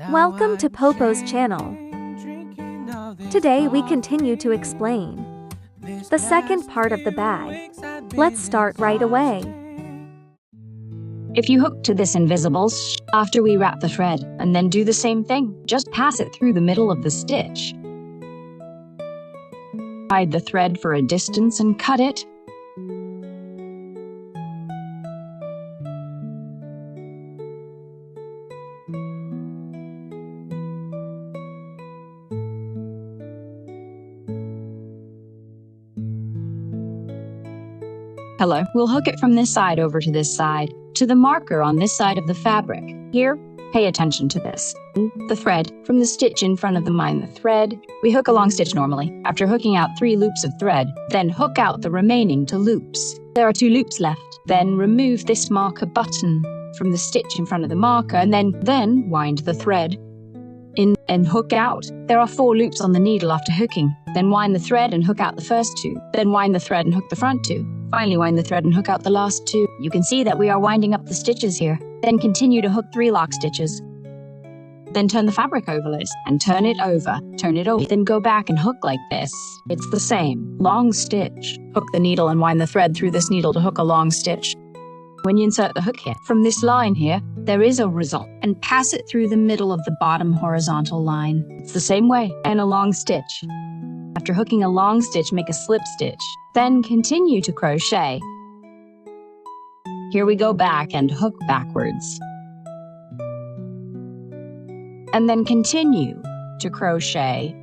Welcome to PoPo's channel. Today we continue to explain the second part of the bag. Let's start right away. If you hook to this invisible after we wrap the thread, and then do the same thing, just pass it through the middle of the stitch. Hide the thread for a distance and cut it. Hello. We'll hook it from this side over to this side, to the marker on this side of the fabric. Here, pay attention to this. The thread from the stitch in front of the mind the thread. We hook a long stitch normally. After hooking out 3 loops of thread, then hook out the remaining 2 loops. There are 2 loops left. Then remove this marker button from the stitch in front of the marker, and then wind the thread in and hook out. There are 4 loops on the needle after hooking. Then wind the thread and hook out the first 2. Then wind the thread and hook the front 2. Finally wind the thread and hook out the last 2. You can see that we are winding up the stitches here. Then continue to hook 3 lock stitches. Then turn the fabric over this and turn it over. Turn it over. Then go back and hook like this. It's the same. Long stitch. Hook the needle and wind the thread through this needle to hook a long stitch. When you insert the hook here, from this line here, there is a result, and pass it through the middle of the bottom horizontal line. It's the same way, and a long stitch. After hooking a long stitch, make a slip stitch. Then continue to crochet. Here we go back and hook backwards. And then continue to crochet.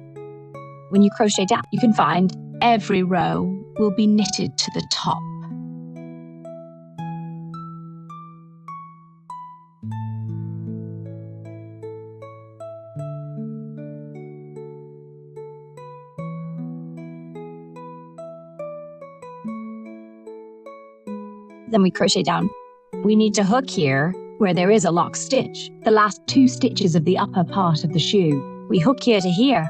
When you crochet down, you can find every row will be knitted to the top. Then we crochet down. We need to hook here where there is a lock stitch, the last 2 stitches of the upper part of the shoe. We hook here to here.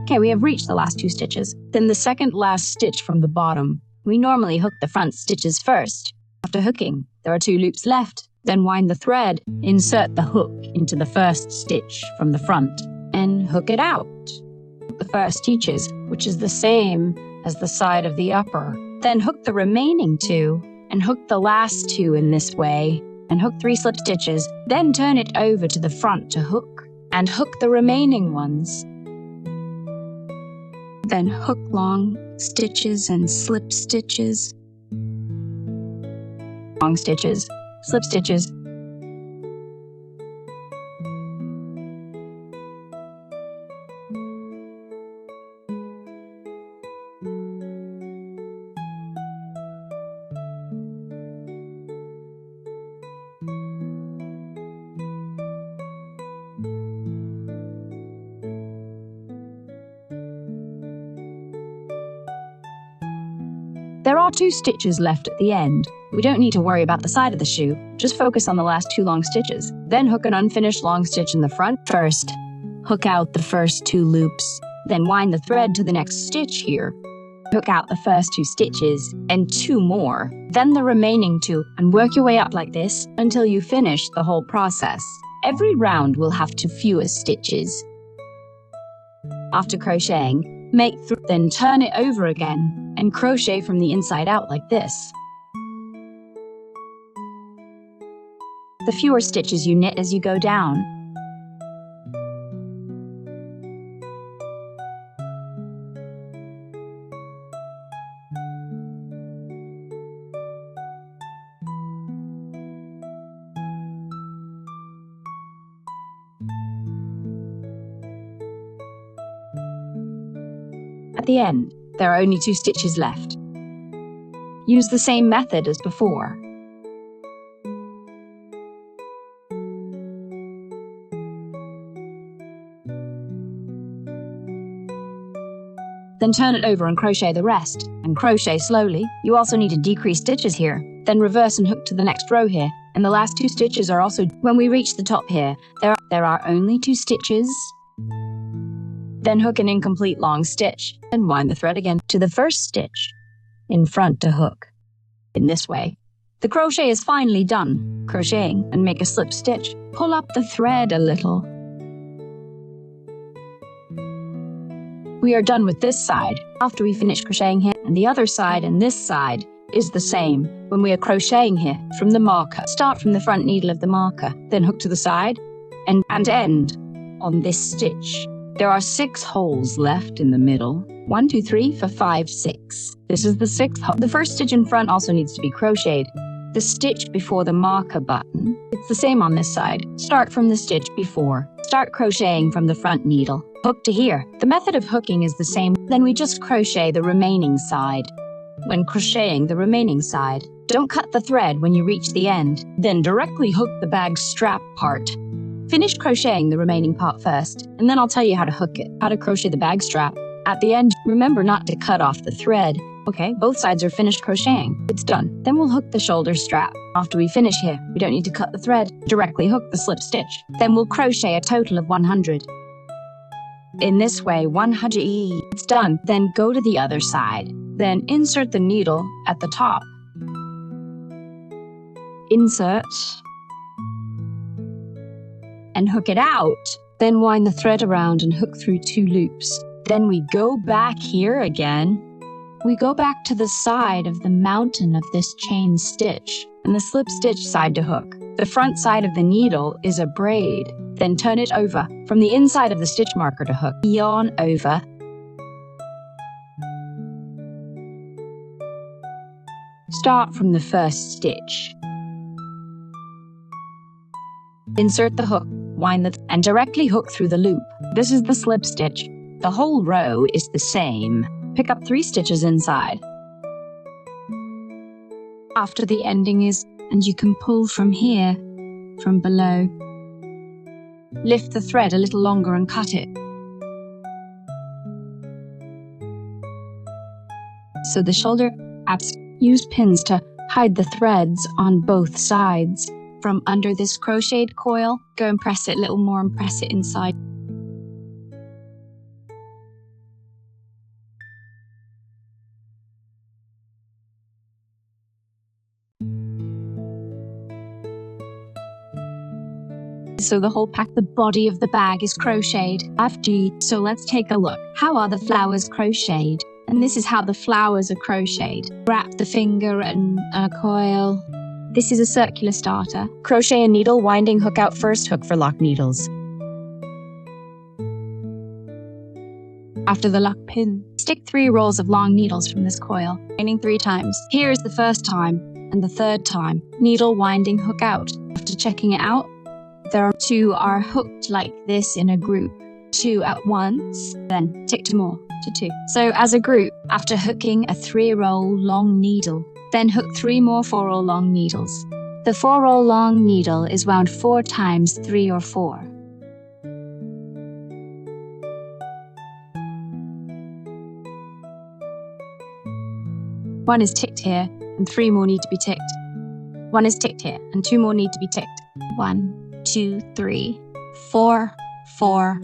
Okay, we have reached the last 2 stitches. Then the second last stitch from the bottom. We normally hook the front stitches first. After hooking, there are 2 loops left. Then wind the thread, insert the hook into the first stitch from the front, and hook it out. The first stitches, which is the same as the side of the upper. Then hook the remaining 2, and hook the last 2 in this way, and hook 3 slip stitches. Then turn it over to the front to hook, and hook the remaining ones. Then hook long stitches and slip stitches. Long stitches. Slip stitches. There are 2 stitches left at the end. We don't need to worry about the side of the shoe. Just focus on the last 2 long stitches. Then hook an unfinished long stitch in the front first. Hook out the first 2 loops. Then wind the thread to the next stitch here. Hook out the first 2 stitches and 2 more. Then the remaining 2, and work your way up like this until you finish the whole process. Every round will have 2 fewer stitches. After crocheting, then turn it over again and crochet from the inside out like this. The fewer stitches you knit as you go down. At the end, there are only 2 stitches left. Use the same method as before. Then turn it over and crochet the rest, and crochet slowly. You also need to decrease stitches here. Then reverse and hook to the next row here, and the last 2 stitches are also. When we reach the top here, there are only 2 stitches. then hook an incomplete long stitch, and wind the thread again to the first stitch in front to hook. In this way, the crochet is finally done. Crocheting and make a slip stitch. Pull up the thread a little. We are done with this side. After we finish crocheting here, and the other side and this side is the same. When we are crocheting here from the marker, start from the front needle of the marker, then hook to the side and end on this stitch. There are 6 holes left in the middle. 1, 2, 3, 4, 5, 6. This is the 6th hole. The first stitch in front also needs to be crocheted. The stitch before the marker button, it's the same on this side. Start from the stitch before. Start crocheting from the front needle. Hook to here. The method of hooking is the same. Then we just crochet the remaining side. When crocheting the remaining side, don't cut the thread when you reach the end. Then directly hook the bag strap part. Finish crocheting the remaining part first, and then I'll tell you how to hook it, how to crochet the bag strap. At the end, remember not to cut off the thread. Okay, both sides are finished crocheting. It's done. Then we'll hook the shoulder strap. After we finish here, we don't need to cut the thread. Directly hook the slip stitch. Then we'll crochet a total of 100. In this way, 100. It's done. Then go to the other side. Then insert the needle at the top. Insert. And hook it out. Then wind the thread around and hook through 2 loops. Then we go back here again. We go back to the side of the mountain of this chain stitch and the slip stitch side to hook. The front side of the needle is a braid. Then turn it over from the inside of the stitch marker to hook. Yarn over. Start from the first stitch. Insert the hook, wind and directly hook through the loop. This is the slip stitch. The whole row is the same. Pick up 3 stitches inside. After the ending is, and you can pull from here, from below. Lift the thread a little longer and cut it. So the shoulder abs. Use pins to hide the threads on both sides. From under this crocheted coil, go and press it a little more and press it inside. So the whole pack, the body of the bag is crocheted. So let's take a look. How are the flowers crocheted? And this is how the flowers are crocheted. Wrap the finger in a coil. This is a circular starter. Crochet a needle, winding hook out first, hook for lock needles. After the lock pin, stick 3 rolls of long needles from this coil, winding 3 times. Here is the first time and the third time. Needle, winding hook out. After checking it out, there are 2 are hooked like this in a group. 2 at once, then tick 2 more to 2. So as a group, after hooking a 3-roll long needle, then hook 3 more 4-roll long needles. The 4-roll long needle is wound 4 times 3 or 4. One is ticked here, and 3 more need to be ticked. 1 is ticked here, and 2 more need to be ticked. 1, 2, 3, 4, 4.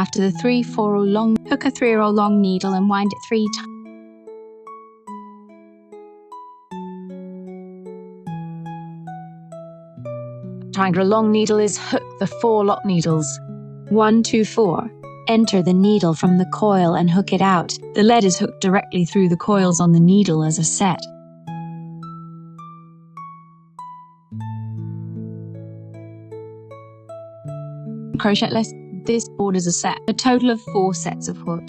After the 3 4-row long, hook a 3-row long needle and wind it 3 times. Triangular long needle is hook the 4 lock needles. 1, 2, 4. Enter the needle from the coil and hook it out. The lead is hooked directly through the coils on the needle as a set. Crochet list. This board is a set, a total of 4 sets of hook.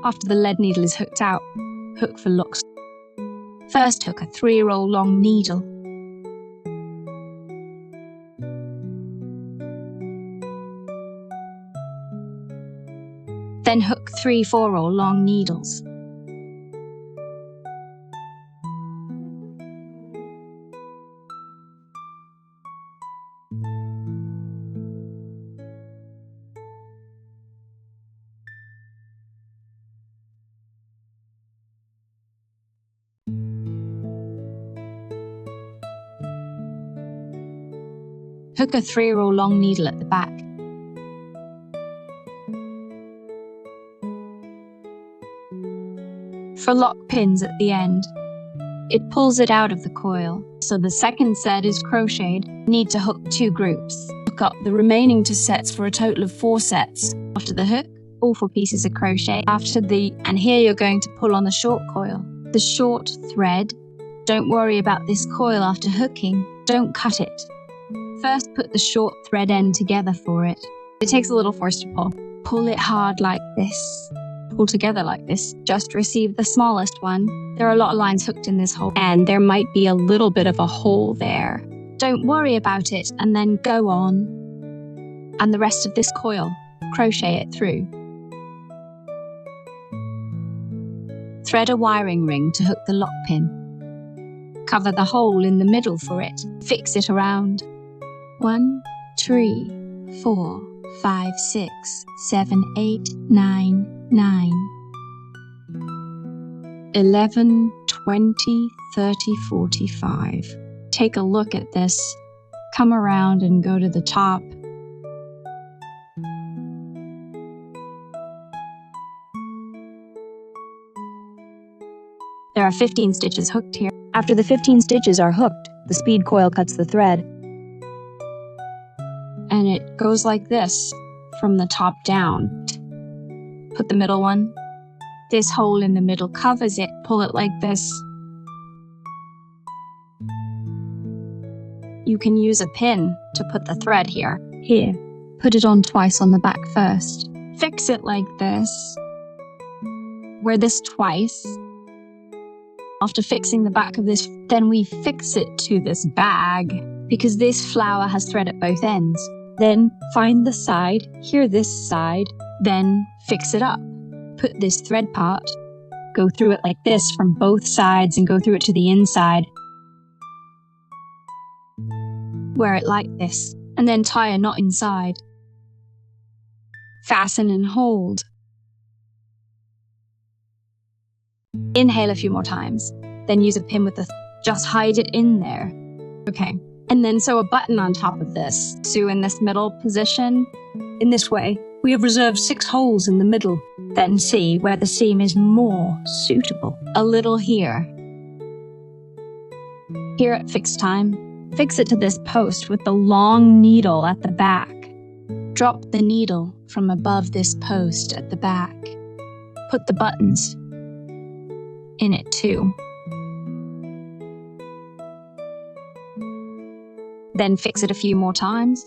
After the lead needle is hooked out, hook for locks. First hook a 3-roll long needle. Then hook 3 4-roll long needles. Hook a 3-row long needle at the back. For lock pins at the end, it pulls it out of the coil. So the second set is crocheted. Need to hook 2 groups. Hook up the remaining 2 sets for a total of 4 sets. After the hook, all 4 pieces of crochet. And here you're going to pull on the short coil. The short thread. Don't worry about this coil after hooking. Don't cut it. First put the short thread end together for it. It takes a little force to pull. Pull it hard like this. Pull together like this. Just receive the smallest one. There are a lot of lines hooked in this hole, and there might be a little bit of a hole there. Don't worry about it, and then go on. And the rest of this coil, crochet it through. Thread a wiring ring to hook the lock pin. Cover the hole in the middle for it. Fix it around. 1, 3, 4, 5, 6, 7, 8, 9, 11, 20, 30, 45. Take a look at this. Come around and go to the top. There are 15 stitches hooked here. After the 15 stitches are hooked, the speed coil cuts the thread. And it goes like this, from the top down. Put the middle one. This hole in the middle covers it. Pull it like this. You can use a pin to put the thread here. Here, put it on twice on the back first. Fix it like this. Wear this twice. After fixing the back of this, then we fix it to this bag, because this flower has thread at both ends. Then find the side, here this side, then fix it up. Put this thread part, go through it like this from both sides and go through it to the inside. Wear it like this, and then tie a knot inside. Fasten and hold. Inhale a few more times, then use a pin with the just hide it in there. Okay, and then sew a button on top of this. Sew in this middle position. In this way, we have reserved 6 holes in the middle. Then see where the seam is more suitable. A little here. Here at fixed time, fix it to this post with the long needle at the back. Drop the needle from above this post at the back. Put the buttons in it too. Then fix it a few more times.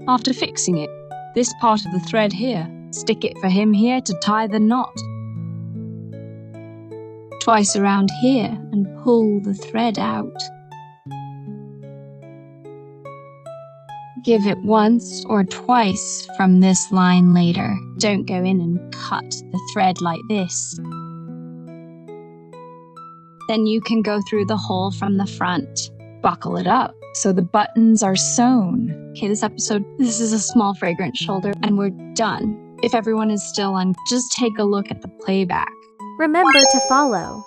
After fixing it, this part of the thread here, stick it for him here to tie the knot. Twice around here and pull the thread out. Give it once or twice from this line later. Don't go in and cut the thread like this. Then you can go through the hole from the front. Buckle it up so the buttons are sewn. Okay, this is a small fragrant shoulder, and we're done. If everyone is still on, just take a look at the playback. Remember to follow.